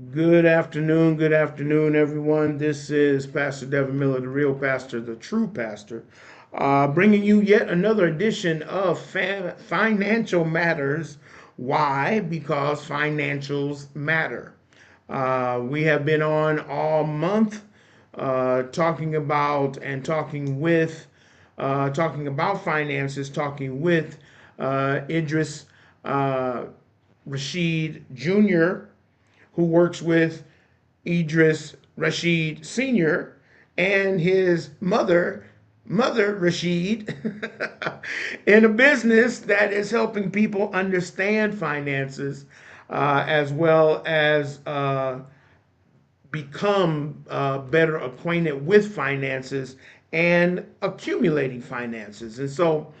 Good afternoon, everyone. This is Pastor Devin Miller, the real pastor, the true pastor, bringing you yet another edition of Financial Matters. Why? Because financials matter. We have been on all month talking about and talking about finances, talking with Idris Rasheed Jr., who works with Idris Rasheed Sr. and his Mother Rasheed, in a business that is helping people understand finances as well as become better acquainted with finances and accumulating finances. And so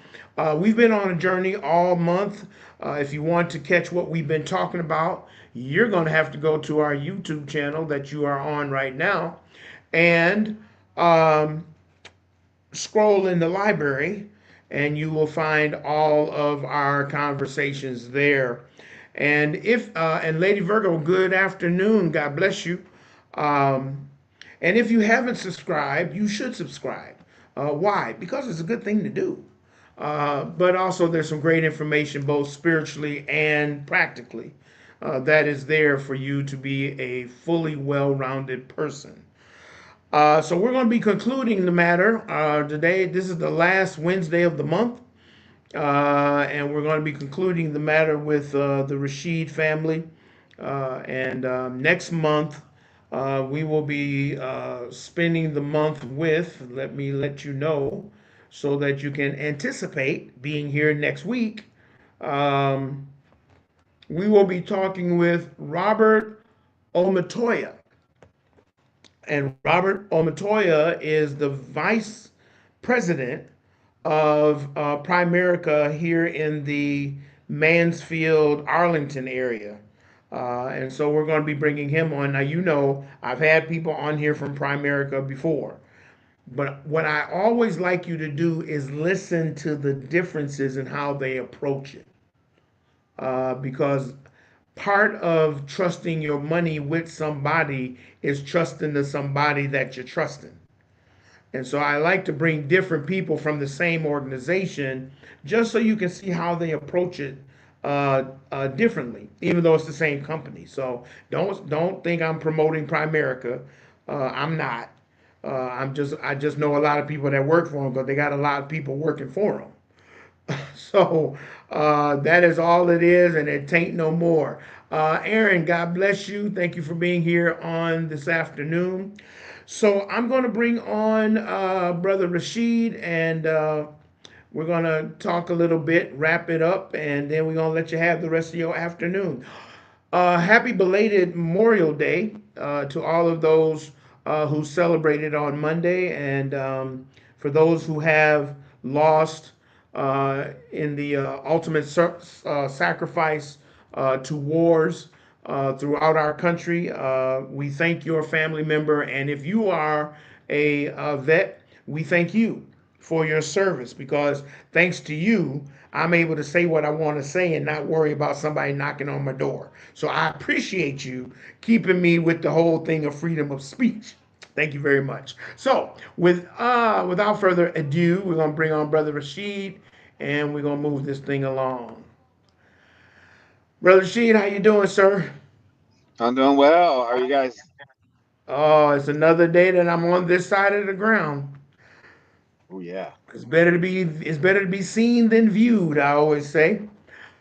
we've been on a journey all month. If you want to catch what we've been talking about, you're going to have to go to our YouTube channel that you are on right now and um, scroll in the library, and you will find all of our conversations there. And Lady Virgo, good afternoon. God bless you. Um, and if you haven't subscribed, you should subscribe. Why? Because it's a good thing to do. But also, there's some great information, both spiritually and practically, that is there for you to be a fully well rounded person. So, we're going to be concluding the matter today. This is the last Wednesday of the month. And we're going to be concluding the matter with the Rashid family. And next month, we will be spending the month with, let me let you know, so that you can anticipate being here next week. Um, we will be talking with Robert Omatoya. And Robert Omatoya is the vice president of Primerica here in the Mansfield, Arlington area. And so we're going to be bringing him on. Now, I've had people on here from Primerica before, but what I always like you to do is listen to the differences in how they approach it. Because part of trusting your money with somebody is trusting the somebody that you're trusting. And so I like to bring different people from the same organization just so you can see how they approach it differently, even though it's the same company. So don't think I'm promoting Primerica. I'm not. I just know a lot of people that work for them, but they got a lot of people working for them. So that is all it is, and it tain't no more. Aaron, God bless you. Thank you for being here on this afternoon. So I'm going to bring on Brother Rasheed, and we're going to talk a little bit, wrap it up, and then we're going to let you have the rest of your afternoon. Happy belated Memorial Day to all of those who celebrated on Monday, and for those who have lost in the ultimate sacrifice to wars throughout our country. We thank your family member, and if you are a vet, we thank you for your service because thanks to you, I'm able to say what I want to say and not worry about somebody knocking on my door. So I appreciate you keeping me with the whole thing of freedom of speech. Thank you very much. So, without further ado, we're gonna bring on Brother Rashid, and we're gonna move this thing along. Brother Rashid, how you doing, sir? I'm doing well. How are you guys? Oh, it's another day that I'm on this side of the ground. Oh yeah. It's better to be seen than viewed, I always say.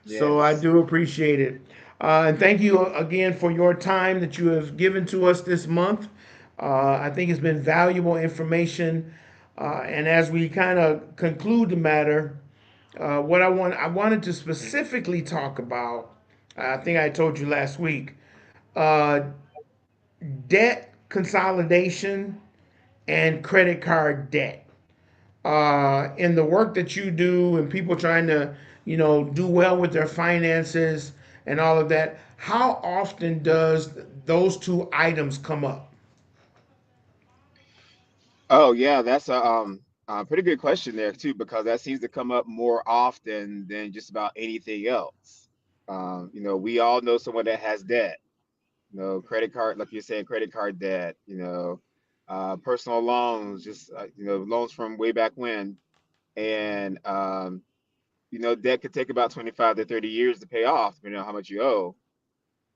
So I Yes. do appreciate it. And thank you again for your time that you have given to us this month. I think it's been valuable information. And as we kind of conclude the matter, I wanted to specifically talk about. I think I told you last week, uh, debt consolidation and credit card debt. In the work that you do and people trying to, do well with their finances and all of that, how often does those two items come up? Oh yeah, that's a pretty good question there too, because that seems to come up more often than just about anything else. We all know someone that has debt, credit card, like you're saying, credit card debt, personal loans, just loans from way back when, and debt could take about 25 to 30 years to pay off, depending on how much you owe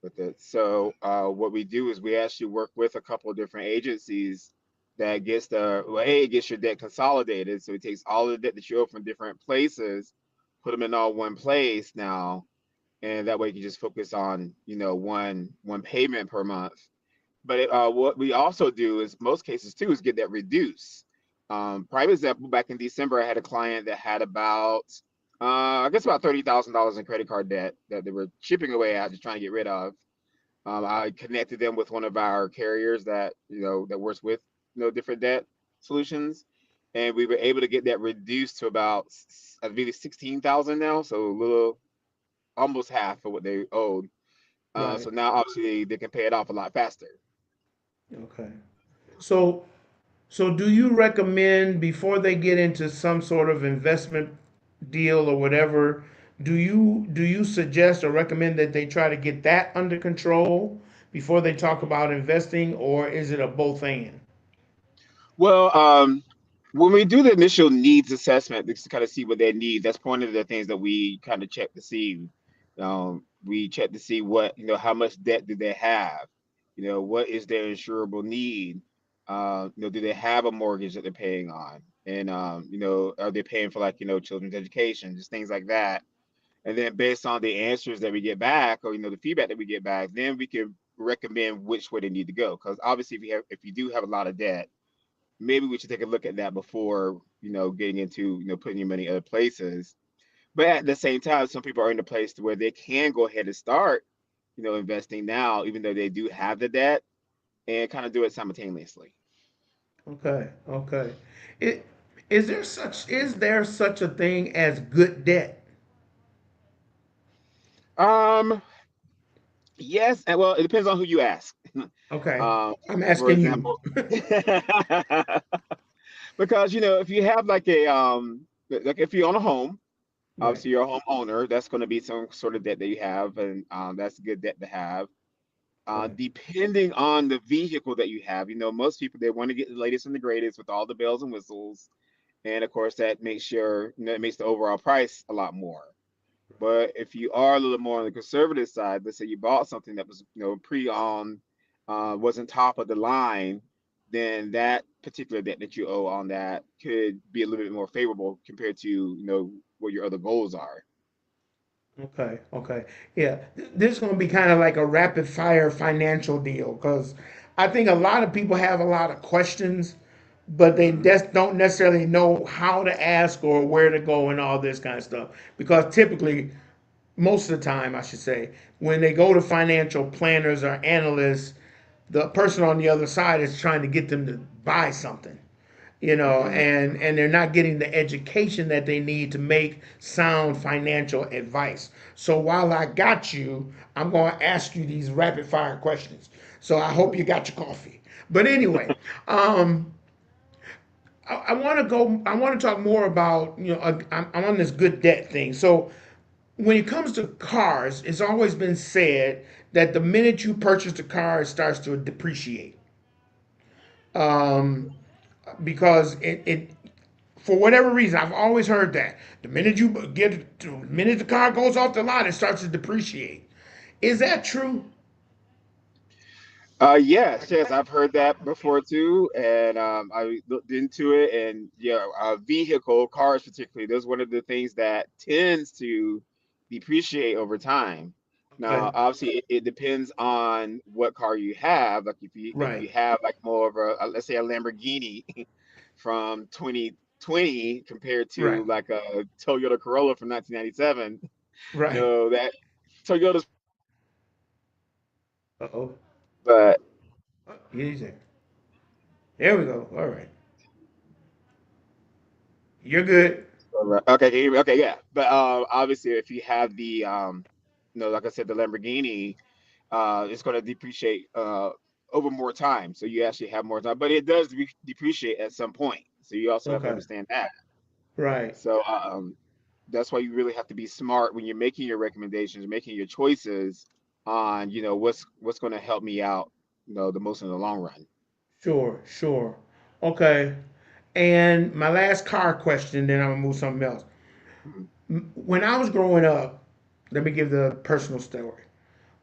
with it. So what we do is we actually work with a couple of different agencies that it gets your debt consolidated. So it takes all the debt that you owe from different places, put them in all one place now, and that way you can just focus on one payment per month. But what we also do is most cases too is get that reduced. Prime example, back in December, I had a client that had about I guess about $30,000 in credit card debt that they were chipping away at, just trying to get rid of. I connected them with one of our carriers that works with different debt solutions, and we were able to get that reduced to about I believe 16,000 now, so a little almost half of what they owed. Right. So now obviously they can pay it off a lot faster. Okay. So so do you recommend before they get into some sort of investment deal or whatever, do you suggest or recommend that they try to get that under control before they talk about investing, or is it a both and? Well, when we do the initial needs assessment, just to kind of see what they need, that's one of the things that we kind of check to see. We check to see how much debt do they have? What is their insurable need? Do they have a mortgage that they're paying on? And, are they paying for like, children's education, just things like that. And then based on the answers that we get back or, the feedback that we get back, then we can recommend which way they need to go. Because obviously if you do have a lot of debt, maybe we should take a look at that before getting into putting your money other places. But at the same time, some people are in a place to where they can go ahead and start investing now, even though they do have the debt, and kind of do it simultaneously. Okay, okay. It, is there such a thing as good debt? um yes, and well, it depends on who you ask. Okay, um I'm for asking you. example, because if you have like if you own a home, Right. obviously you're a homeowner, that's going to be some sort of debt that you have, and that's a good debt to have. Right. Depending on the vehicle that you have, most people they want to get the latest and the greatest with all the bells and whistles, and of course that makes the overall price a lot more. But if you are a little more on the conservative side, let's say you bought something that was pre-owned, wasn't top of the line, then that particular debt that you owe on that could be a little bit more favorable compared to what your other goals are. Okay, okay. Yeah, this is going to be kind of like a rapid fire financial deal because I think a lot of people have a lot of questions, but they Hmm. just don't necessarily know how to ask or where to go and all this kind of stuff. Because typically, most of the time, I should say, when they go to financial planners or analysts, the person on the other side is trying to get them to buy something, Hmm. and they're not getting the education that they need to make sound financial advice. So while I got you, I'm going to ask you these rapid fire questions. So I hope you got your coffee. But anyway, um, I want to go. I want to talk more about I'm on this good debt thing. So when it comes to cars, it's always been said that the minute you purchase a car, it starts to depreciate. Um, because it for whatever reason, I've always heard that the minute the car goes off the lot, it starts to depreciate. Is that true? Yes, I've heard that before too, and I looked into it, and yeah, cars particularly, that's one of the things that tends to depreciate over time. Okay. Now, obviously, it depends on what car you have. Like if Right. you have like more of let's say a Lamborghini from 2020 compared Right. to like a Toyota Corolla from 1997, Right. that Toyota's, Uh oh. but Easy. There we go. All right. You're good. Right. Okay, can you hear me? Okay, yeah. But obviously, if you have like I said, the Lamborghini, it's going to depreciate over more time. So you actually have more time, but it does depreciate at some point. So you also have to Okay. understand that. Right. So that's why you really have to be smart when you're making your recommendations, making your choices on, what's going to help me out, the most in the long run. Sure, sure. Okay. And my last car question, then I'm gonna move something else. Mhm. When I was growing up, let me give the personal story.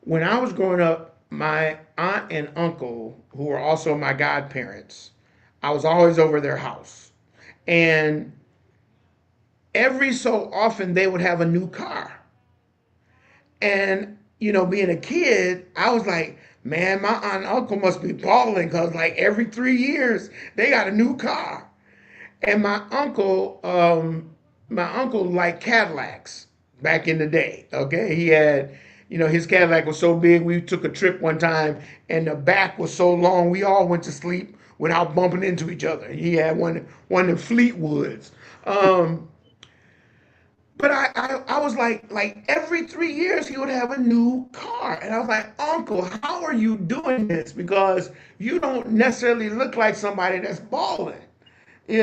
When I was growing up, my aunt and uncle, who were also my godparents, I was always over their house. And every so often they would have a new car. And, being a kid, I was like, man, my aunt and uncle must be balling because, like, every 3 years they got a new car. And my uncle liked Cadillacs back in the day. Okay, he had, his Cadillac was so big. We took a trip one time, and the back was so long, we all went to sleep without bumping into each other. He had one of the Fleetwoods. Um, but I was like every 3 years he would have a new car, and I was like, Uncle, how are you doing this? Because you don't necessarily look like somebody that's balling. I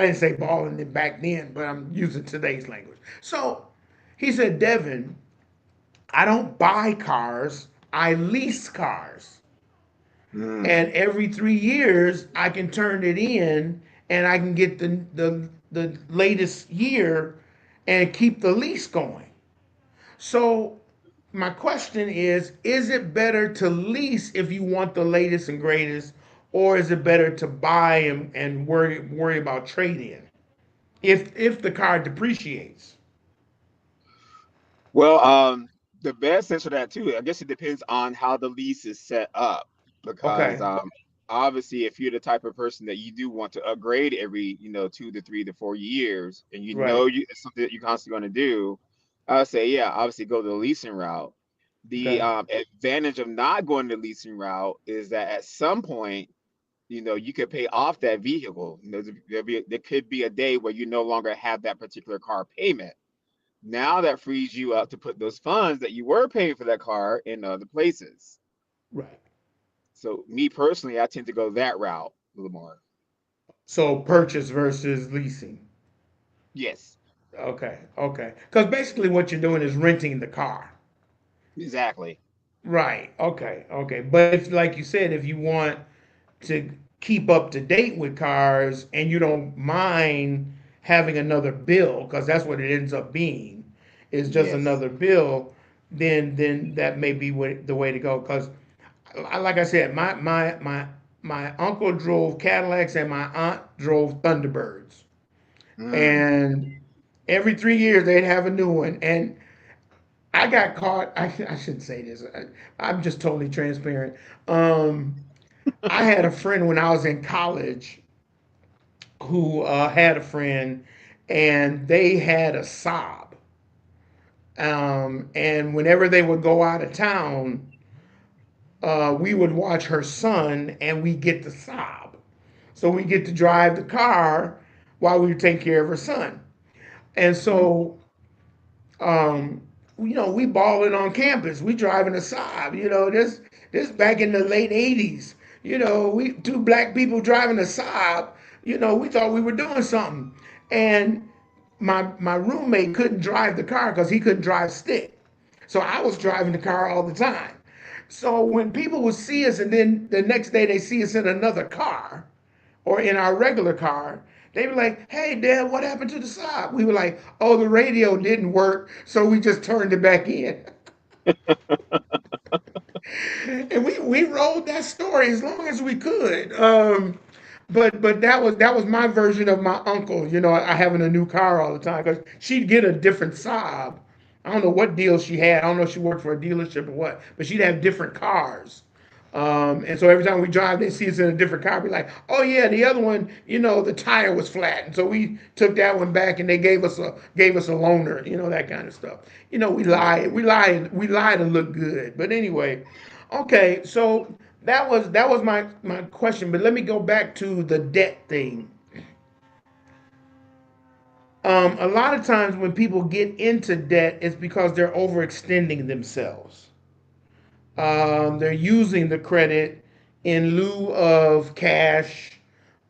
didn't say balling it back then, but I'm using today's language. So he said, Devin, I don't buy cars, I lease cars. Mm. And every 3 years I can turn it in and I can get the latest year and keep the lease going. So my question is it better to lease if you want the latest and greatest, or is it better to buy and worry about trade in? If the car depreciates. Well, the best answer to that too, I guess it depends on how the lease is set up. Because Okay, obviously, if you're the type of person that you do want to upgrade every, 2 to 3 to 4 years, and right. it's something that you're constantly going to do, I would say, yeah, obviously go the leasing route. The Okay. advantage of not going the leasing route is that at some point, you could pay off that vehicle. There could be a day where you no longer have that particular car payment. Now that frees you up to put those funds that you were paying for that car in other places. Right. So me personally, I tend to go that route a little more. So purchase versus leasing. Yes, Okay. Okay. Because basically what you're doing is renting the car. exactly. Right. Okay. Okay. But if, like you said, if you want to keep up to date with cars and you don't mind having another bill, because that's what it ends up being, is just Yes. another bill, then that may be the way to go. Because like I said, my uncle drove Cadillacs and my aunt drove Thunderbirds, Mm. and every 3 years they'd have a new one. And I got caught. I shouldn't say this. I'm just totally transparent. Um, I had a friend when I was in college who had a friend, and they had a Saab. And whenever they would go out of town, we would watch her son, and we get the Saab. So we get to drive the car while we take care of her son. And Mm. so, um, we balling on campus. We driving a Saab. This back in the late '80s. We two black people driving a Saab. We thought we were doing something. And my roommate couldn't drive the car because he couldn't drive stick. So I was driving the car all the time. So when people would see us and then the next day they see us in another car or in our regular car, they were like, "Hey, Dad, what happened to the Saab?" We were like, "Oh, the radio didn't work, so we just turned it back in." And we rolled that story as long as we could. But that was my version of my uncle. I having a new car all the time because she'd get a different Saab. I don't know what deal she had. I don't know if she worked for a dealership or what, but she'd have different cars. And so every time we drive, they see us in a different car. Be like, "Oh yeah, the other one, the tire was flat," and so we took that one back, and they gave us a loaner, that kind of stuff. We Yeah. lied, we lied to look good. But anyway, okay, so that was my question. But let me go back to the debt thing. A lot of times when people get into debt, it's because they're overextending themselves. They're using the credit in lieu of cash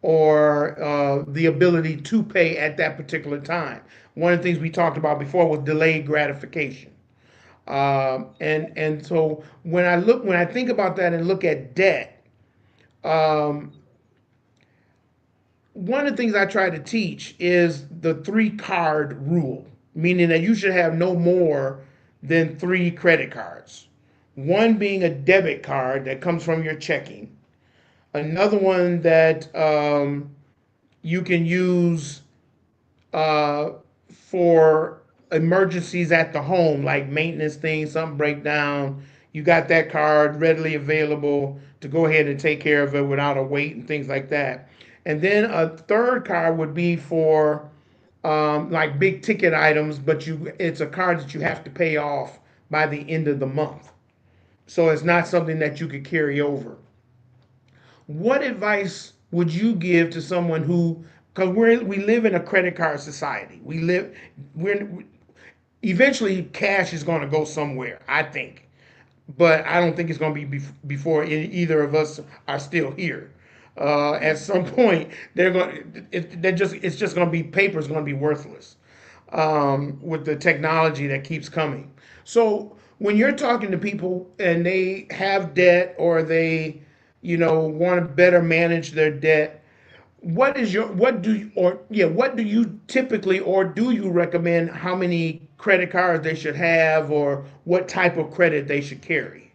or the ability to pay at that particular time. One of the things we talked about before was delayed gratification. And so when I think about that and look at debt, um, one of the things I try to teach is the three card rule, meaning that you should have no more than three credit cards. One being a debit card that comes from your checking, another one that you can use uh, for emergencies at the home, like maintenance things, something break down. You got that card readily available to go ahead and take care of it without a wait and things like that. And then a third card would be for like big ticket items, but it's a card that you have to pay off by the end of the month. So it's not something that you could carry over. What advice would you give to someone who, because we live in a credit card society. We're eventually cash is going to go somewhere, I think, but I don't think it's going to be before either of us are still here. At some point, they're going. It's just going to be paper is going to be worthless with the technology that keeps coming. So when you're talking to people and they have debt or they, want to better manage their debt, what do you typically or do you recommend how many credit cards they should have or what type of credit they should carry?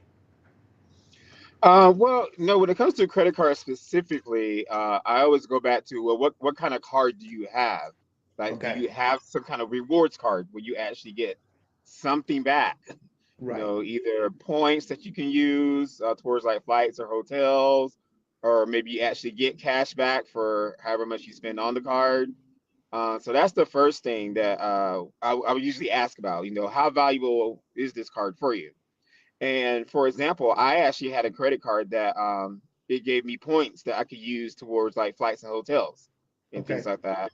Well, no, when it comes to credit cards specifically, I always go back to, well, what kind of card do you have? Like, do Okay. you have some kind of rewards card where you actually get something back? Right. Either points that you can use towards like flights or hotels, or maybe you actually get cash back for however much you spend on the card. So that's the first thing that I would usually ask about. How valuable is this card for you? And for example, I actually had a credit card that it gave me points that I could use towards like flights and hotels and things Okay. like that.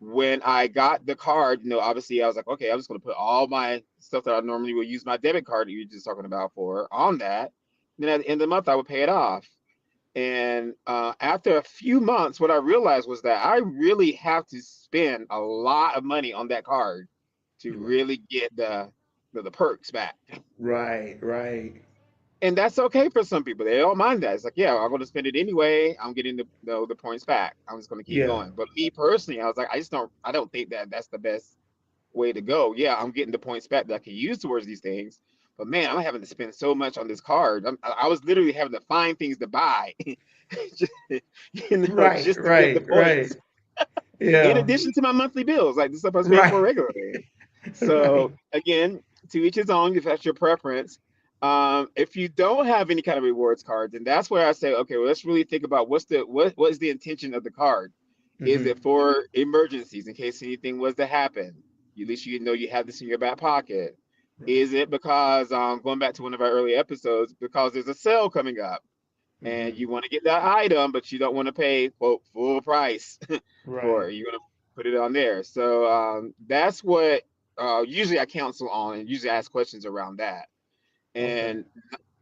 When I got the card, obviously I was like, okay, I'm just going to put all my stuff that I normally would use my debit card that you were just talking about for on that. Then at the end of the month, I would pay it off. And after a few months, what I realized was that I really have to spend a lot of money on that card to You're right. really get the perks back. Right. Right. And that's okay for some people. They don't mind that. It's like, yeah, I'm going to spend it anyway. I'm getting the points back. I'm just going to keep Yeah. going. But me personally, I was like, I don't think that that's the best way to go. Yeah, I'm getting the points back that I can use towards these things. But man, I'm having to spend so much on this card. I was literally having to find things to buy, just, Right. just to get the Right. Right. points. In Yeah. addition to my monthly bills, like the stuff I was paying for Right. regularly. Right. So again, to each his own, if that's your preference. If you don't have any kind of rewards card, then that's where I say, okay, well, let's really think about what is the intention of the card. Is Mm-hmm. it for emergencies in case anything was to happen? At least you know you have this in your back pocket. Right. Is it because going back to one of our early episodes, because there's a sale coming up and Mm-hmm. you want to get that item, but you don't want to pay quote full price Right. for it. You're gonna put it on there. So that's what usually I counsel on, and usually I ask questions around that. Okay. And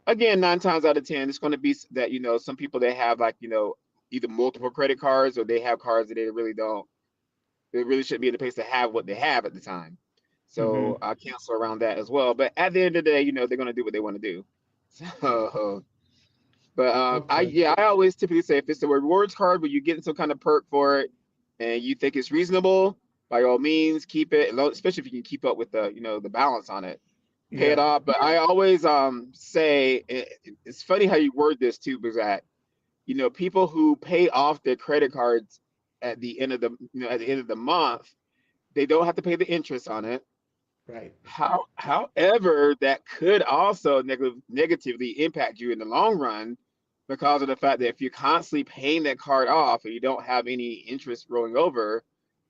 again, 9 times out of 10, it's going to be that some people they have like either multiple credit cards or they have cards that they really don't. They really shouldn't be in the place to have what they have at the time. Mm-hmm. So I counsel around that as well. But at the end of the day, they're going to do what they want to do. So but Okay. I always typically say if it's a rewards card where you're getting some kind of perk for it and you think it's reasonable, by all means keep it, especially if you can keep up with the balance on it. Pay it Yeah. off. But I always say it's funny how you word this too, because that people who pay off their credit cards at the end of the month, they don't have to pay the interest on it. Right. However, that could also negatively impact you in the long run because of the fact that if you're constantly paying that card off and you don't have any interest rolling over,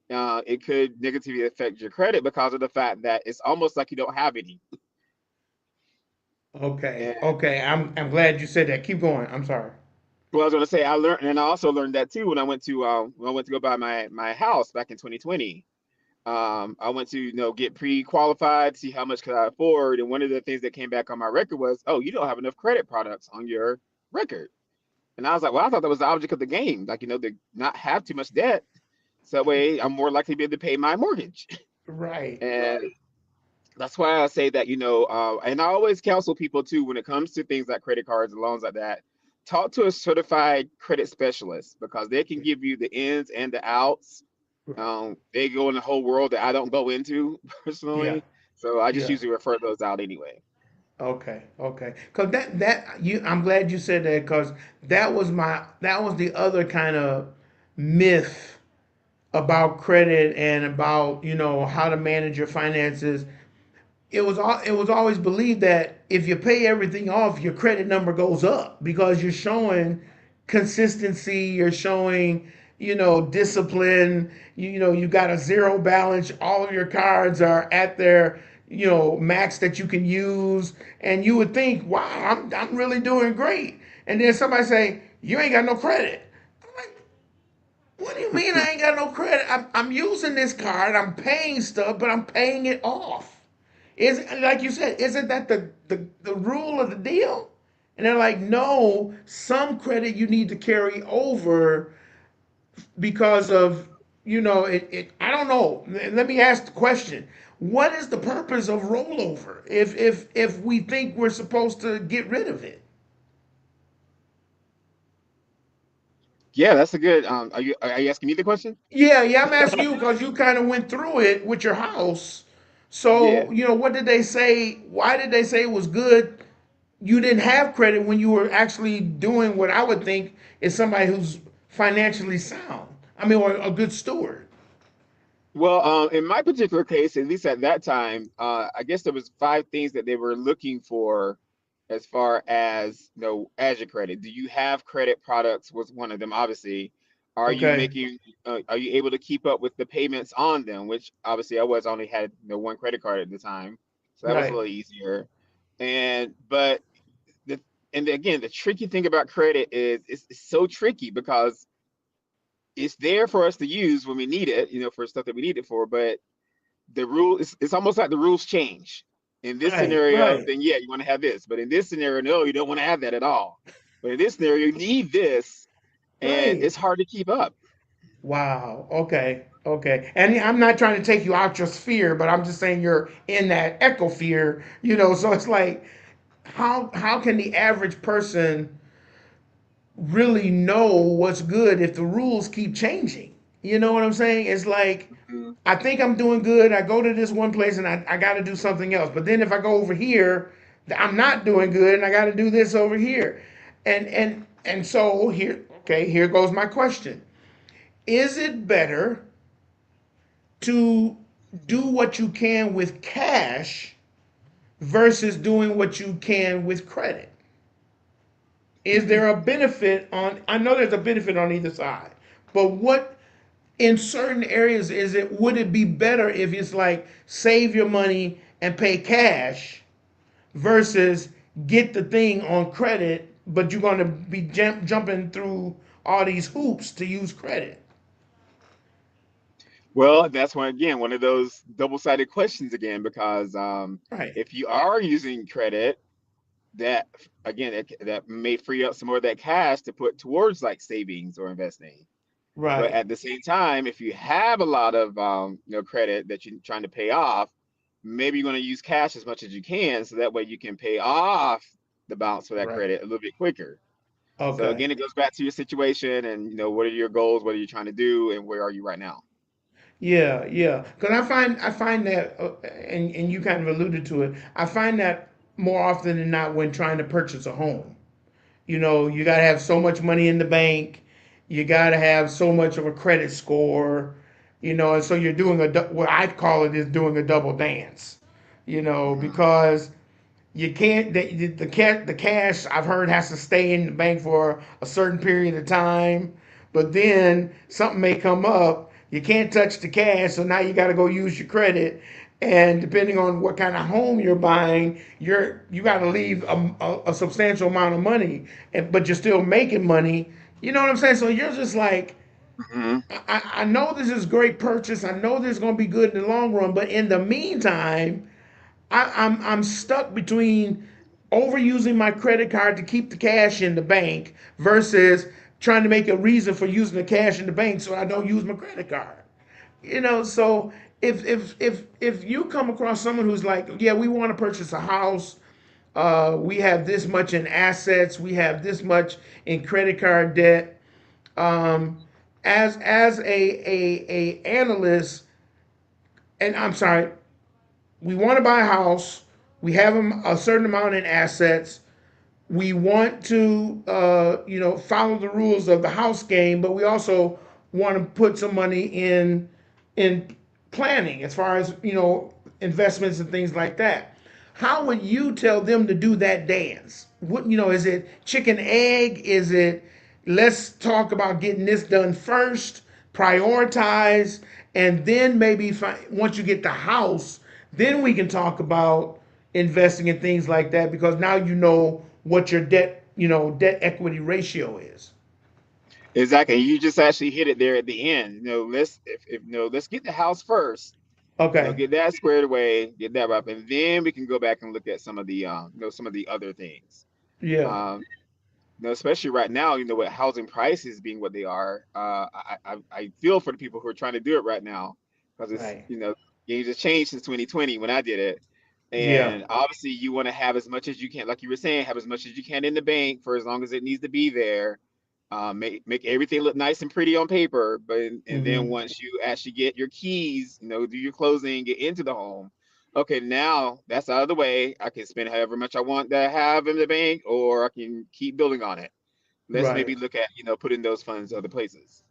it could negatively affect your credit because of the fact that it's almost like you don't have any. Okay. And Okay. I'm glad you said that. Keep going. I'm sorry. well, I was going to say I learned, and I also learned that too when I went to go buy my house back in 2020. I went to get pre-qualified, see how much could I afford, and one of the things that came back on my record was, oh, you don't have enough credit products on your record. And I was like, well, I thought that was the object of the game, like to not have too much debt, so that way I'm more likely to be able to pay my mortgage. Right. And That's why I say that, and I always counsel people too when it comes to things like credit cards and loans like that. Talk to a certified credit specialist because they can give you the ins and the outs. They go in the whole world that I don't go into Yeah, personally, so I just yeah. usually refer those out anyway. Okay, okay. Cause I'm glad you said that because that was the other kind of myth about credit and about how to manage your finances. It was always believed that if you pay everything off, your credit number goes up because you're showing consistency, you're showing discipline. You got a zero balance. All of your cards are at their max that you can use, and you would think, wow, I'm really doing great. And then somebody say you ain't got no credit. I'm like, what do you mean I ain't got no credit? I'm using this card, I'm paying stuff, but I'm paying it off. Is like you said, isn't that the rule of the deal? And they're like, no, some credit you need to carry over because of it. I don't know. Let me ask the question: what is the purpose of rollover if we think we're supposed to get rid of it? Yeah, that's a good. Are you asking me the question? Yeah, yeah, I'm asking you because you kind of went through it with your house. Yeah. So, what did they say? Why did they say it was good? You didn't have credit when you were actually doing what I would think is somebody who's financially sound. I mean, or a good steward. Well, in my particular case, at least at that time, I guess there was five things that they were looking for as far as as your credit. Do you have credit products was one of them, obviously. Are you Okay. making, are you able to keep up with the payments on them? Which obviously I was only had one credit card at the time, so that was a Right. little easier. But the and again, the tricky thing about credit is it's so tricky because it's there for us to use when we need it, for stuff that we need it for. But the rule is it's almost like the rules change. In this Right. scenario, Right. then yeah, you want to have this. But in this scenario, no, you don't want to have that at all. But in this scenario, you need this, and Right. it's hard to keep up. Wow. Okay. Okay. And I'm not trying to take you out your sphere, but I'm just saying you're in that ecosphere, so it's like how can the average person really know what's good if the rules keep changing? You know what I'm saying? It's like Mhm. I think I'm doing good. I go to this one place and I got to do something else. But then if I go over here, I'm not doing good and I got to do this over here. And so here, okay, here goes my question. Is it better to do what you can with cash versus doing what you can with credit? Is there a benefit on I know there's a benefit on either side. But what in certain areas would it be better if it's like save your money and pay cash versus get the thing on credit, but you're going to be jumping through all these hoops to use credit? Well, that's one of those double-sided questions again, because Right. if you are using credit, that again that may free up some more of that cash to put towards like savings or investing. But Right. at the same time, if you have a lot of credit that you're trying to pay off, maybe you're going to use cash as much as you can, so that way you can pay off the balance for that Right. credit a little bit quicker. So Okay. again, it goes back to your situation and what are your goals, what are you trying to do, and where are you right now? Yeah, yeah. Because I find that, and you kind of alluded to it. I find that more often than not when trying to purchase a home. You got to have so much money in the bank. You got to have so much of a credit score. And so you're doing what I call it is doing a double dance. Mhm. Because you can't the cash I've heard has to stay in the bank for a certain period of time, but then something may come up. You can't touch the cash, so now you got to go use your credit. And depending on what kind of home you're buying, you got to leave a substantial amount of money, but you're still making money. You know what I'm saying? So you're just like, Mhm. I know this is a great purchase. I know this is going to be good in the long run, but in the meantime, I'm stuck between overusing my credit card to keep the cash in the bank versus trying to make a reason for using the cash in the bank so I don't use my credit card. So if you come across someone who's like, yeah, we want to purchase a house, we have this much in assets, we have this much in credit card debt. Um, as a analyst, and I'm sorry, we want to buy a house, we have a certain amount in assets, we want to follow the rules of the house game, but we also want to put some money in planning as far as investments and things like that. How would you tell them to do that dance? What is it chicken egg? Is it let's talk about getting this done first, prioritize, and then maybe once you get the house, then we can talk about investing in things like that because now you know what your debt equity ratio is. Exactly. You just actually hit it there at the end. If let's get the house first. Okay. Get that squared away, get that up, and then we can go back and look at some of the some of the other things. Yeah. Um, especially right now, with housing prices being what they are, I feel for the people who are trying to do it right now because it's Right. games have changed since 2020 when I did it, Yeah. and obviously you want to have as much as you can, like you were saying, have as much as you can in the bank for as long as it needs to be there. Make everything look nice and pretty on paper, but and then Mm-hmm. once you actually get your keys, do your closing, get into the home. Okay, now that's out of the way. I can spend however much I want to have in the bank, or I can keep building on it. Let's Right. maybe look at putting those funds other places.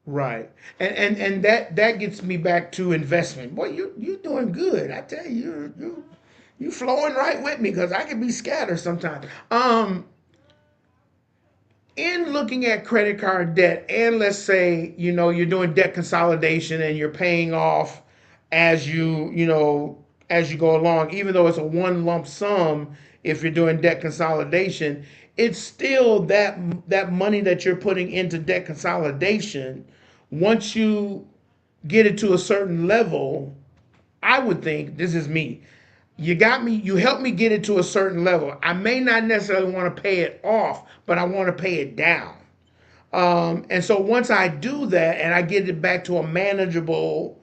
Right. And that gets me back to investment. Boy, you doing good. I tell you, you flowing right with me because I can be scattered sometimes. In looking at credit card debt, and let's say you're doing debt consolidation and you're paying off as as you go along, even though it's a one lump sum. If you're doing debt consolidation, it's still that money that you're putting into debt consolidation. Once you get it to a certain level, I would think, this is me, you helped me get it to a certain level. I may not necessarily want to pay it off, but I want to pay it down. And so once I do that and I get it back to a manageable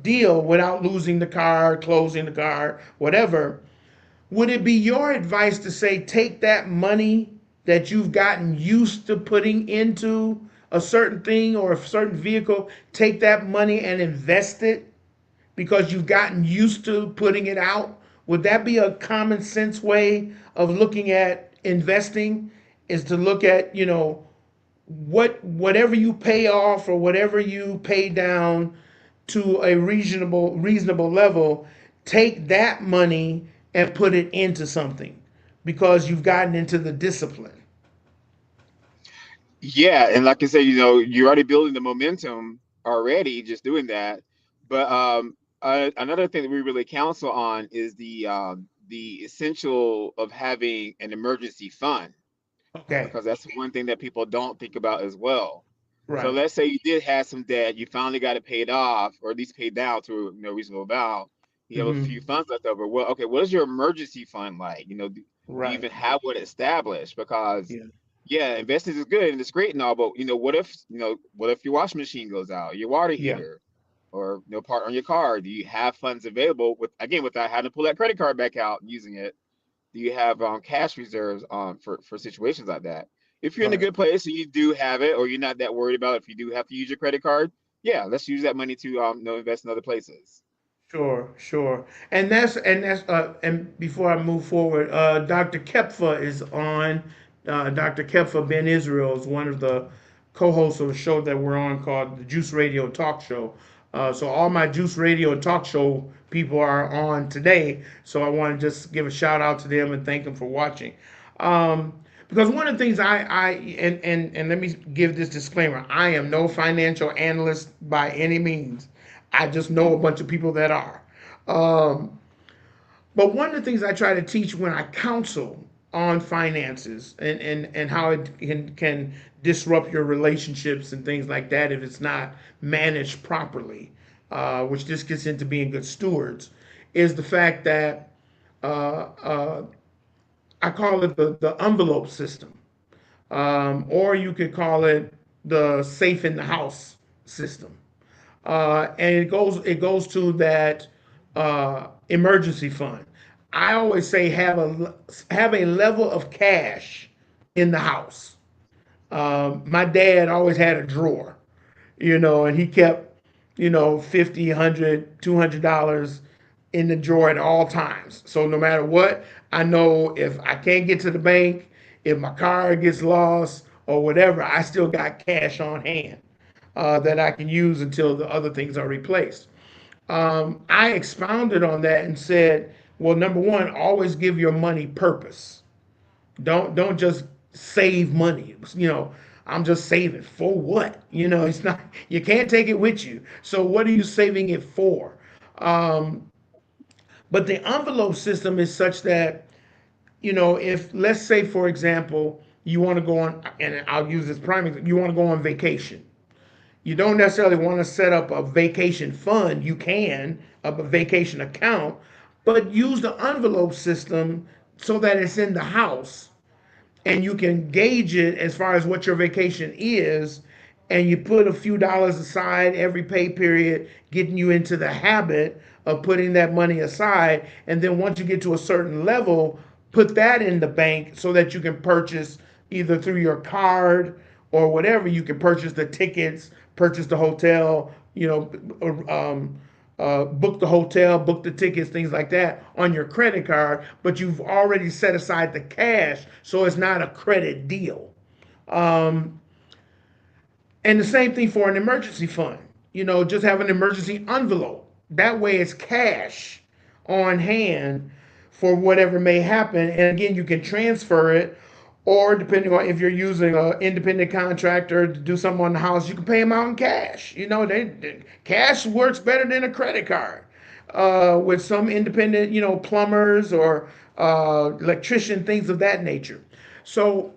deal without losing the card, closing the card, whatever, would it be your advice to say take that money that you've gotten used to putting into a certain thing or a certain vehicle, take that money and invest it because you've gotten used to putting it out? Would that be a common sense way of looking at investing? Is to look at, whatever you pay off or whatever you pay down to a reasonable level, take that money and put it into something because you've gotten into the discipline. Yeah, and like I said, you're already building the momentum already just doing that. But another thing that we really counsel on is the essential of having an emergency fund, Okay. because that's one thing that people don't think about as well. So Right. let's say you did have some debt, you finally got it paid off, or at least paid down to a reasonable amount. You have a few Mm-hmm. funds left over. Well, okay, what is your emergency fund like? Do you Right. even have one established? Because Yeah. yeah, investing is good and it's great and all, but what if your washing machine goes out, your water Yeah. heater, or part on your car? Do you have funds available without having to pull that credit card back out and using it? Do you have cash reserves for situations like that? If you're in a Right. good place and you do have it, or you're not that worried about if you do have to use your credit card, yeah, let's use that money to invest in other places. Sure, sure. And before I move forward, Dr. Kepfa is on. Dr. Kepfa Ben Israel is one of the co-hosts of a show that we're on called the Juice Radio Talk Show. So all my Juice Radio Talk Show people are on today. So I want to just give a shout out to them and thank them for watching. Um, because one of the things and let me give this disclaimer: I am no financial analyst by any means. I just know a bunch of people that are. Um, but one of the things I try to teach when I counsel on finances and how it can disrupt your relationships and things like that if it's not managed properly, which just gets into being good stewards, is the fact that I call it the envelope system. Or you could call it the safe in the house system. and it goes to that emergency fund. I always say have a level of cash in the house. My dad always had a drawer, and he kept, 50, 100, $200 in the drawer at all times. So no matter what, I know if I can't get to the bank, if my car gets lost or whatever, I still got cash on hand that I can use until the other things are replaced. I expounded on that and said, well, number one, always give your money purpose. Don't just save money. I'm just saving for what? It's not. You can't take it with you. So what are you saving it for? Um, but the envelope system is such that if, let's say, for example, you want to go on, and I'll use this prime example, you want to go on vacation. You don't necessarily want to set up a vacation fund. You can, a vacation account, but use the envelope system so that it's in the house and you can gauge it as far as what your vacation is, and you put a few dollars aside every pay period, getting you into the habit of putting that money aside. And then once you get to a certain level, put that in the bank so that you can purchase either through your card or whatever. You can purchase the tickets, purchase the hotel, book the hotel, book the tickets, things like that on your credit card, but you've already set aside the cash, so it's not a credit deal. Um, and the same thing for an emergency fund. Just have an emergency envelope. That way it's cash on hand for whatever may happen. And again, you can transfer it, or depending on if you're using an independent contractor to do something on the house, you can pay them out in cash. Cash works better than a credit card. With some independent, plumbers or electrician, things of that nature. So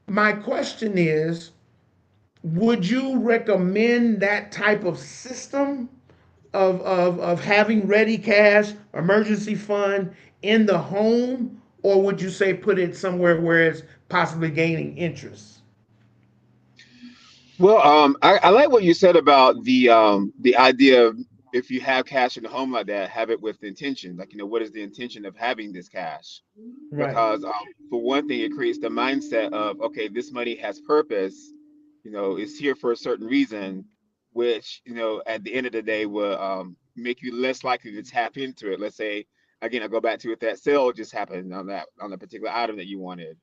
my question is, would you recommend that type of system of having ready cash, emergency fund in the home, or would you say put it somewhere where it's possibly gaining interest? Well, I like what you said about the idea of if you have cash in the home like that, have it with intention. Like, what is the intention of having this cash? Right. Because for one thing, it creates the mindset of, okay, this money has purpose. It's here for a certain reason, which, at the end of the day will make you less likely to tap into it. Let's say, again, I go back to if that sale just happened on a particular item that you wanted.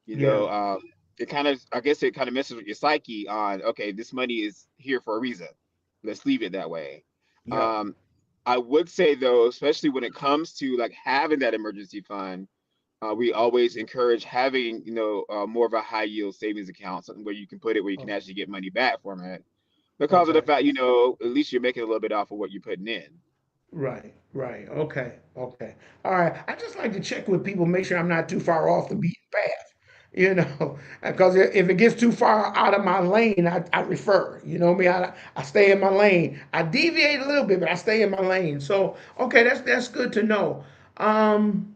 You Yeah. know, it kind of, I guess, it kind of messes with your psyche on, okay, this money is here for a reason. Let's leave it that way. Yep. Um, I would say though, especially when it comes to like having that emergency fund, we always encourage having, more of a high yield savings account, something where you can put it where you can Oh, actually get money back from it, because of the okay. fact, at least you're making a little bit off of what you're putting in. Right. Right. Okay. Okay. All right. I just like to check with people, make sure I'm not too far off the beaten path. Because if it gets too far out of my lane, I refer. You know me. I stay in my lane. I deviate a little bit, but I stay in my lane. So okay, that's good to know. Um,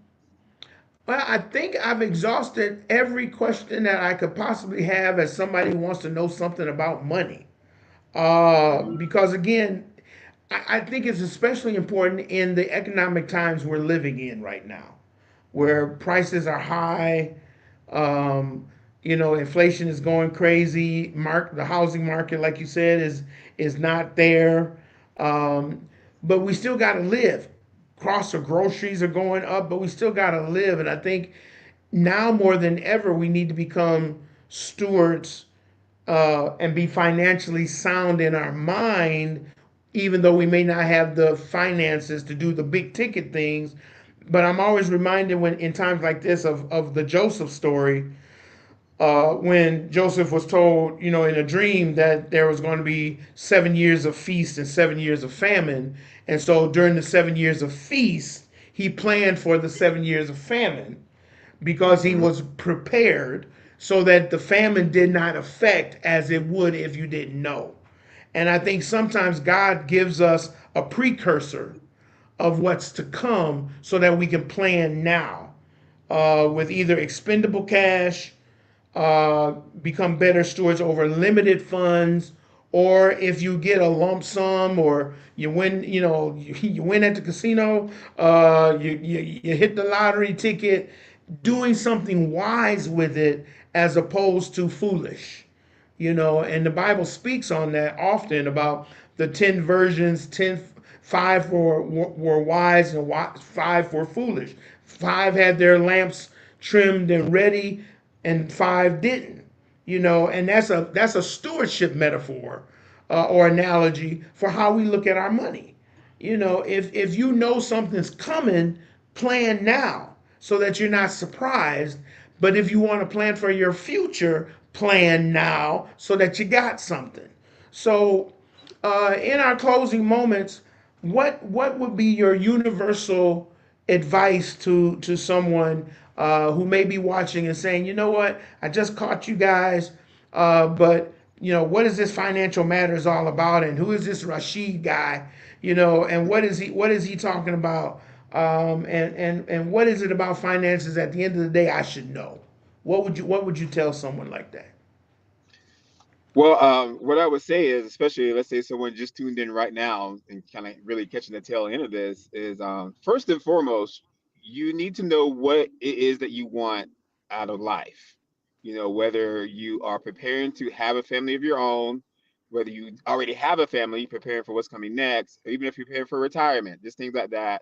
well, I think I've exhausted every question that I could possibly have as somebody who wants to know something about money. Because again, I think it's especially important in the economic times we're living in right now, where prices are high. Um, Inflation is going crazy. The housing market, like you said, is not there. Um, but we still got to live. Cost of groceries are going up, but we still got to live. And I think now more than ever, we need to become stewards and be financially sound in our mind, even though we may not have the finances to do the big ticket things. But I'm always reminded when in times like this of the Joseph story, when Joseph was told, in a dream that there was going to be 7 years of feast and 7 years of famine. And so during the 7 years of feast, he planned for the 7 years of famine because he Hmm. was prepared so that the famine did not affect as it would if you didn't know. And I think sometimes God gives us a precursor of what's to come so that we can plan now with either expendable cash, become better stewards over limited funds, or if you get a lump sum, or you win, you win at the casino, you hit the lottery ticket, doing something wise with it as opposed to foolish. And the Bible speaks on that often about the 10 versions. 10, five were wise and five were foolish. Five had their lamps trimmed and ready, and five didn't. And that's a stewardship metaphor, or analogy for how we look at our money. If you know something's coming, plan now so that you're not surprised. But if you want to plan for your future, plan now so that you got something. So, in our closing moments, what would be your universal advice to someone who may be watching and saying, you know what, I just caught you guys, but what is this Financial Matters all about, and who is this Rasheed guy, and what is he talking about, and what is it about finances at the end of the day I should know? What would you tell someone like that? Well, what I would say is, especially let's say someone just tuned in right now and kind of really catching the tail end of this, is first and foremost, you need to know what it is that you want out of life. Whether you are preparing to have a family of your own, whether you already have a family, preparing for what's coming next, or even if you're preparing for retirement, just things like that.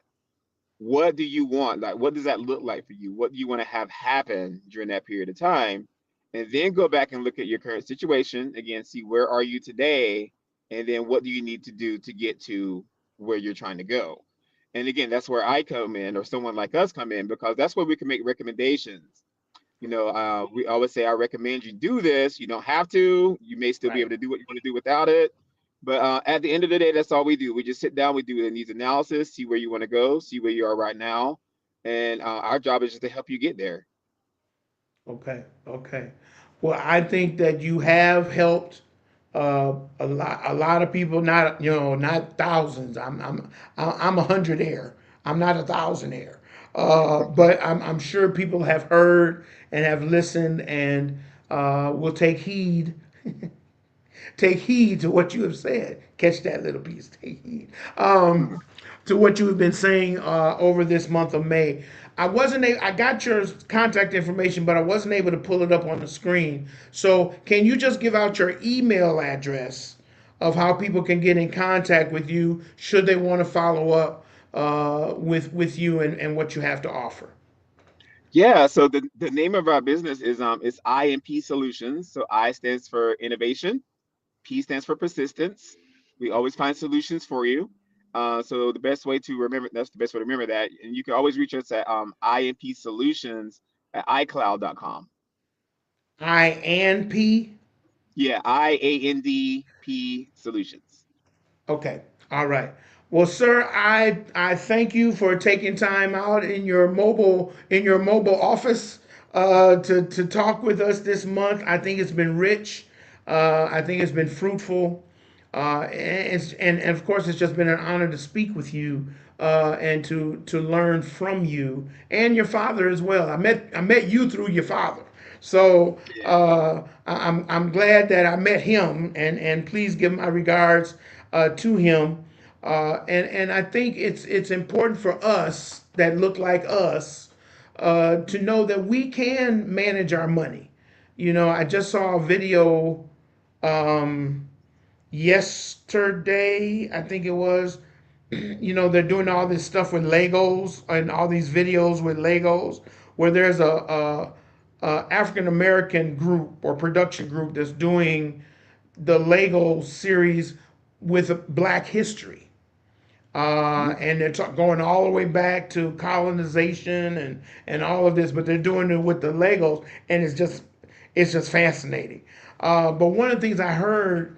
What do you want? Like, what does that look like for you? What do you want to have happen during that period of time? And then go back and look at your current situation again, see where are you today, and then what do you need to do to get to where you're trying to go. And again, that's where I come in, or someone like us come in, because that's where we can make recommendations. We always say, I recommend you do this. You don't have to. You may still be able Right. to do what you want to do without it. But at the end of the day, that's all we do. We just sit down, we do a needs analysis, see where you want to go, see where you are right now. And our job is just to help you get there. Okay. Okay. Well, I think that you have helped a lot of people. Not not thousands. I'm 100 air. I'm not 1,000 air. But I'm sure people have heard and have listened, and will take heed to what you have said. Catch that little piece. Take heed to what you have been saying over this month of May. I got your contact information, but I wasn't able to pull it up on the screen. So can you just give out your email address of how people can get in contact with you should they want to follow up with you and what you have to offer? Yeah, so the name of our business is IMP Solutions. So I stands for innovation, P stands for persistence. We always find solutions for you. So the best way to remember that's the best way to remember that. And you can always reach us at IMP Solutions at iCloud.com. I and P. Yeah, IANDP Solutions. Okay. All right. Well, sir, I thank you for taking time out in your mobile office to talk with us this month. I think it's been rich. I think it's been fruitful. And of course, it's just been an honor to speak with you and to learn from you and your father as well. I met you through your father. So I'm glad that I met him, and please give my regards to him. And I think it's important for us that look like us to know that we can manage our money. I just saw a video um, yesterday, I think it was. They're doing all this stuff with Legos and all these videos with Legos, where there's a African American group or production group that's doing the Lego series with Black history. And they're going all the way back to colonization and all of this, but they're doing it with the Legos, and it's just fascinating. But one of the things I heard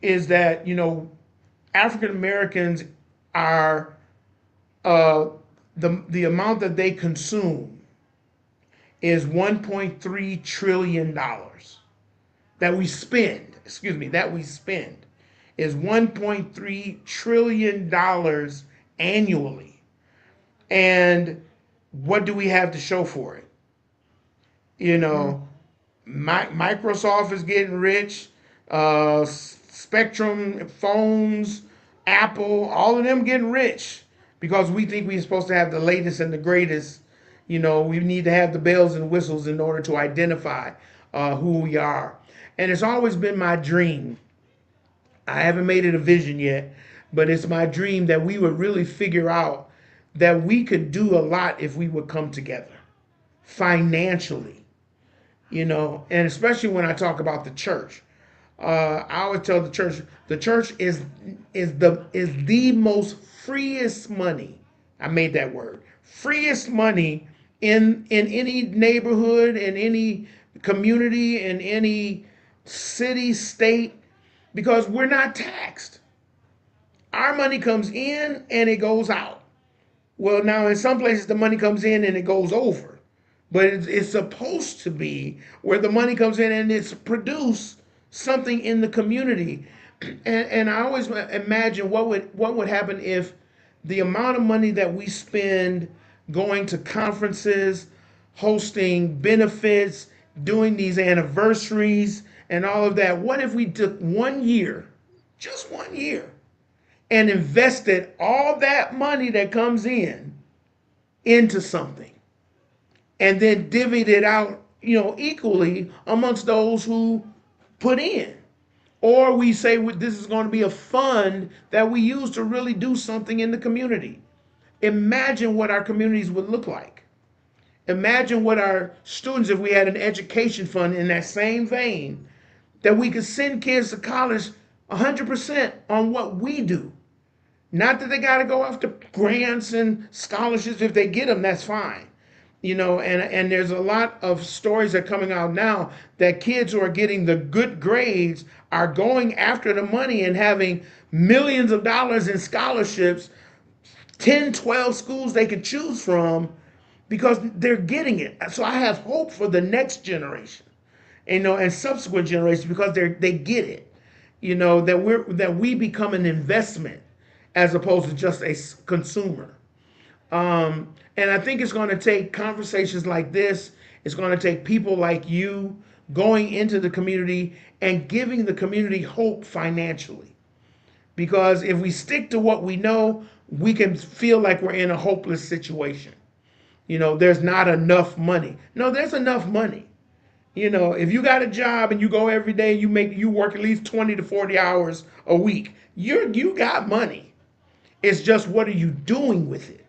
is that African Americans are uh, the amount that they consume is 1.3 trillion dollars that we spend. Excuse me, that we spend is 1.3 trillion dollars annually. And what do we have to show for it? You Mm-hmm. know, Microsoft is getting rich. Spectrum phones, Apple, all of them getting rich because we think we're supposed to have the latest and the greatest. We need to have the bells and whistles in order to identify who we are. And it's always been my dream. I haven't made it a vision yet, but it's my dream that we would really figure out that we could do a lot if we would come together financially, and especially when I talk about the church. I always tell the church is the most freest money. I made that word, freest money in any neighborhood, in any community, in any city, state, because we're not taxed. Our money comes in and it goes out. Well, now in some places the money comes in and it goes over, but it's supposed to be where the money comes in and it's produced something in the community. And I always imagine what would happen if the amount of money that we spend going to conferences, hosting benefits, doing these anniversaries, and all of that. What if we took 1 year, just 1 year, and invested all that money that comes in into something and then divvied it out, equally amongst those who put in? Or we say this is going to be a fund that we use to really do something in the community. Imagine what our communities would look like. Imagine what our students, if we had an education fund in that same vein, that we could send kids to college 100% on what we do. Not that they got to go after grants and scholarships. If they get them, that's fine. And there's a lot of stories that are coming out now that kids who are getting the good grades are going after the money and having millions of dollars in scholarships, 10, 12 schools they could choose from because they're getting it. So I have hope for the next generation, and subsequent generations because they get it. That we become an investment as opposed to just a consumer. And I think it's going to take conversations like this. It's going to take people like you going into the community and giving the community hope financially. Because if we stick to what we know, we can feel like we're in a hopeless situation. There's not enough money. No, there's enough money. If you got a job and you go every day, you work at least 20 to 40 hours a week, you got money. It's just what are you doing with it?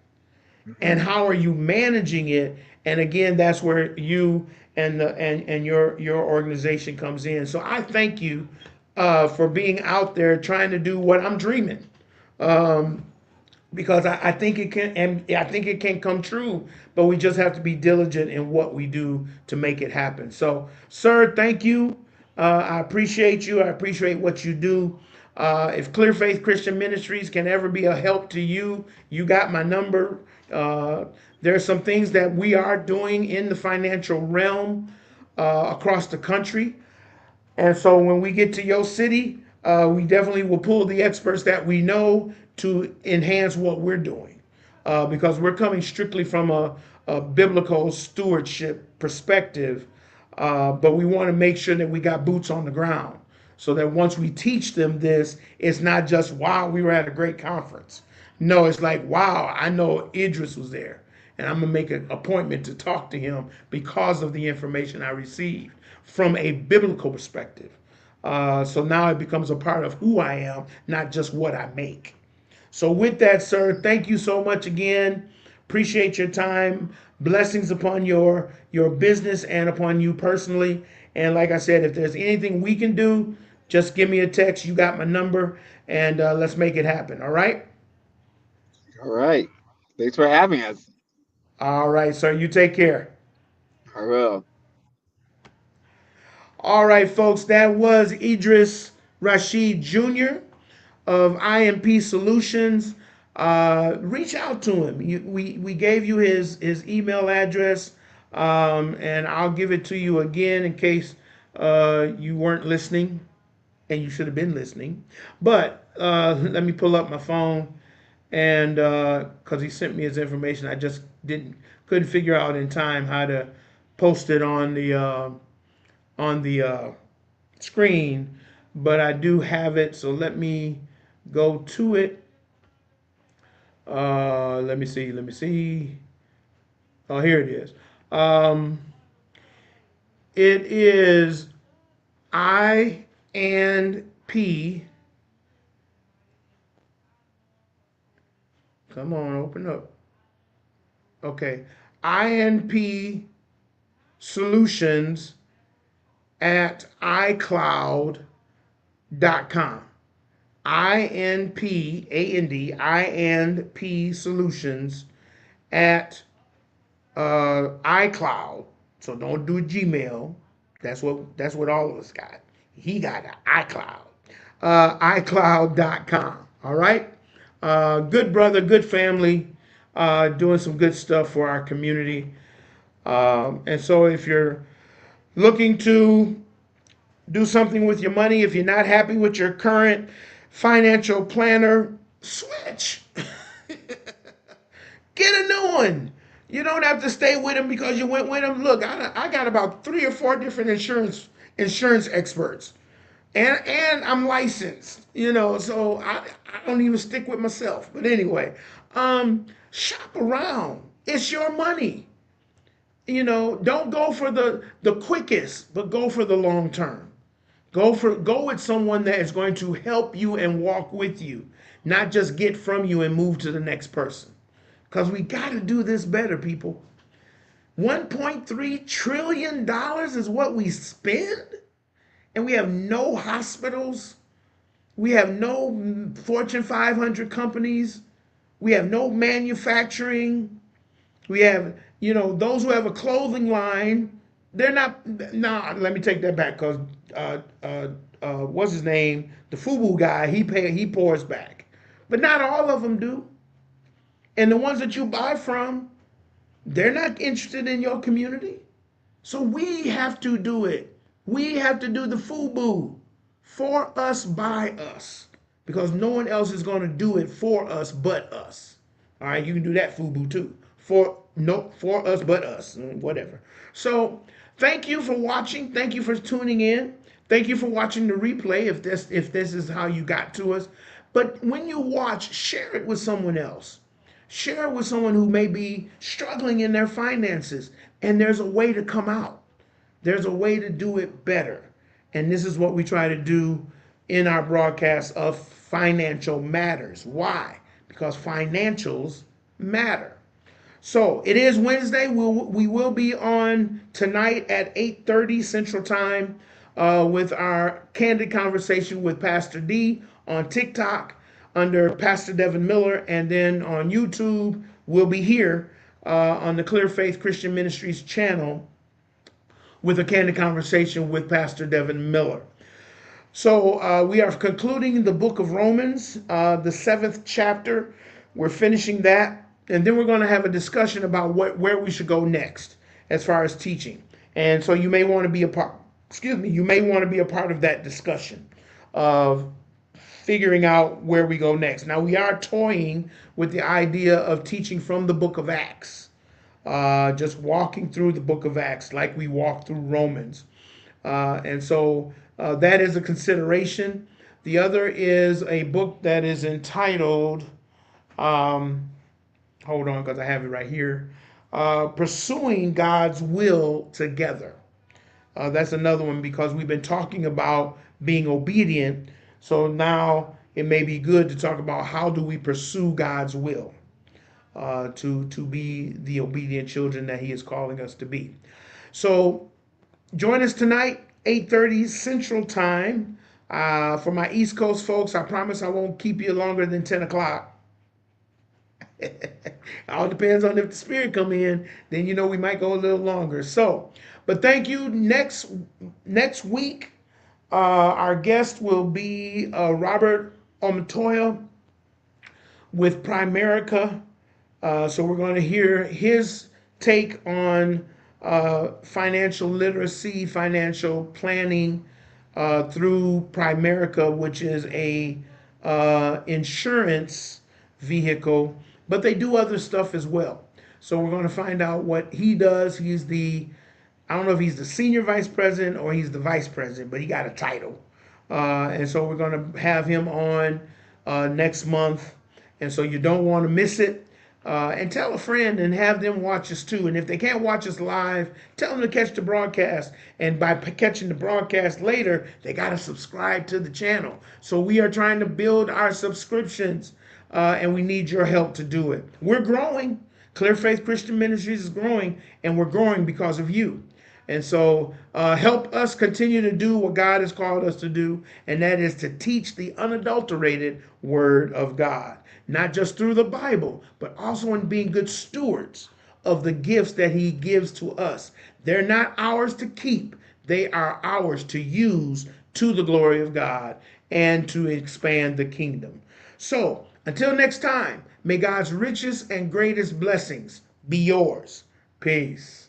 And how are you managing it? And again, that's where you and your organization comes in. So I thank you for being out there trying to do what I'm dreaming, because I think it can, and I think it can come true. But we just have to be diligent in what we do to make it happen. So, sir, thank you. I appreciate you. I appreciate what you do. If Clear Faith Christian Ministries can ever be a help to you, you got my number. There are some things that we are doing in the financial realm across the country. And so when we get to your city, we definitely will pull the experts that we know to enhance what we're doing, because we're coming strictly from a biblical stewardship perspective. But we want to make sure that we got boots on the ground so that once we teach them this, it's not just, wow, we were at a great conference. No, it's like, wow, I know Idris was there. And I'm going to make an appointment to talk to him because of the information I received from a biblical perspective. So now it becomes a part of who I am, not just what I make. So with that, sir, thank you so much again. Appreciate your time. Blessings upon your business and upon you personally. And like I said, if there's anything we can do, just give me a text. You got my number, and let's make it happen. All right? All right. Thanks for having us. All right, sir. You take care. I will. All right, folks. That was Idris Rasheed Jr. of IMP Solutions. Reach out to him. We gave you his email address, and I'll give it to you again in case you weren't listening, and you should have been listening. But let me pull up my phone, and because he sent me his information, I just couldn't figure out in time how to post it on the screen. but I do have it. So let me go to it. Let me see. Let me see. Oh, here it is. Um, it is I and P. Come on, open up. Okay. INP solutions at iCloud.com. INP, A-N-D, INP solutions at iCloud. So don't do Gmail. That's what all of us got. He got an iCloud. iCloud.com. All right. Good brother, good family, doing some good stuff for our community. And so if you're looking to do something with your money, if you're not happy with your current financial planner, switch. Get a new one. You don't have to stay with them because you went with them. Look, I got about 3 or 4 different insurance experts, and I'm licensed. So I don't even stick with myself. But anyway, shop around. It's your money. Don't go for the quickest, but go for the long term. Go with someone that is going to help you and walk with you, not just get from you and move to the next person. Because we got to do this better, people. $1.3 trillion is what we spend, and we have no hospitals. We have no Fortune 500 companies. We have no manufacturing. We have, those who have a clothing line. They're not. No, let me take that back because what's his name? The FUBU guy. He pours back, but not all of them do. And the ones that you buy from, they're not interested in your community. So we have to do it. We have to do the FUBU for us, by us, because no one else is going to do it for us but us. All right, you can do that FUBU too. For us but us, whatever. So thank you for watching. Thank you for tuning in. Thank you for watching the replay if this is how you got to us. But when you watch, share it with someone else. Share it with someone who may be struggling in their finances, and there's a way to come out. There's a way to do it better. And this is what we try to do in our broadcast of Financial Matters. Why? Because financials matter. So it is Wednesday. We will be on tonight at 8:30 Central Time with our candid conversation with Pastor D on TikTok under Pastor Devin Miller, and then on YouTube we'll be here on the Clear Faith Christian Ministries channel with a candid conversation with Pastor Devin Miller. So we are concluding the book of Romans, the 7th chapter. We're finishing that, and then we're going to have a discussion about where we should go next as far as teaching. And so you may want to be a part. You may want to be a part of that discussion of figuring out where we go next. Now we are toying with the idea of teaching from the book of Acts, just walking through the book of Acts like we walk through Romans. And so that is a consideration. The other is a book that is entitled, hold on because I have it right here, Pursuing God's Will Together. That's another one because we've been talking about being obedient. So now it may be good to talk about how do we pursue God's will to be the obedient children that he is calling us to be. So join us tonight, 8:30 Central Time. For my East Coast folks, I promise I won't keep you longer than 10 o'clock. All depends on if the Spirit come in, then we might go a little longer. So, but thank you. Next week, our guest will be Robert Omotoya with Primerica. So we're going to hear his take on financial literacy, financial planning through Primerica, which is a insurance vehicle, but they do other stuff as well. So we're going to find out what he does. I don't know if he's the senior vice president or he's the vice president, but he got a title And so we're going to have him on next month. And so you don't want to miss it. And tell a friend and have them watch us too. And if they can't watch us live, tell them to catch the broadcast. And by catching the broadcast later, they got to subscribe to the channel. So we are trying to build our subscriptions, and we need your help to do it. We're growing. Clear Faith Christian Ministries is growing, and we're growing because of you. And so help us continue to do what God has called us to do, and that is to teach the unadulterated word of God, not just through the Bible, but also in being good stewards of the gifts that he gives to us. They're not ours to keep. They are ours to use to the glory of God and to expand the kingdom. So until next time, may God's richest and greatest blessings be yours. Peace.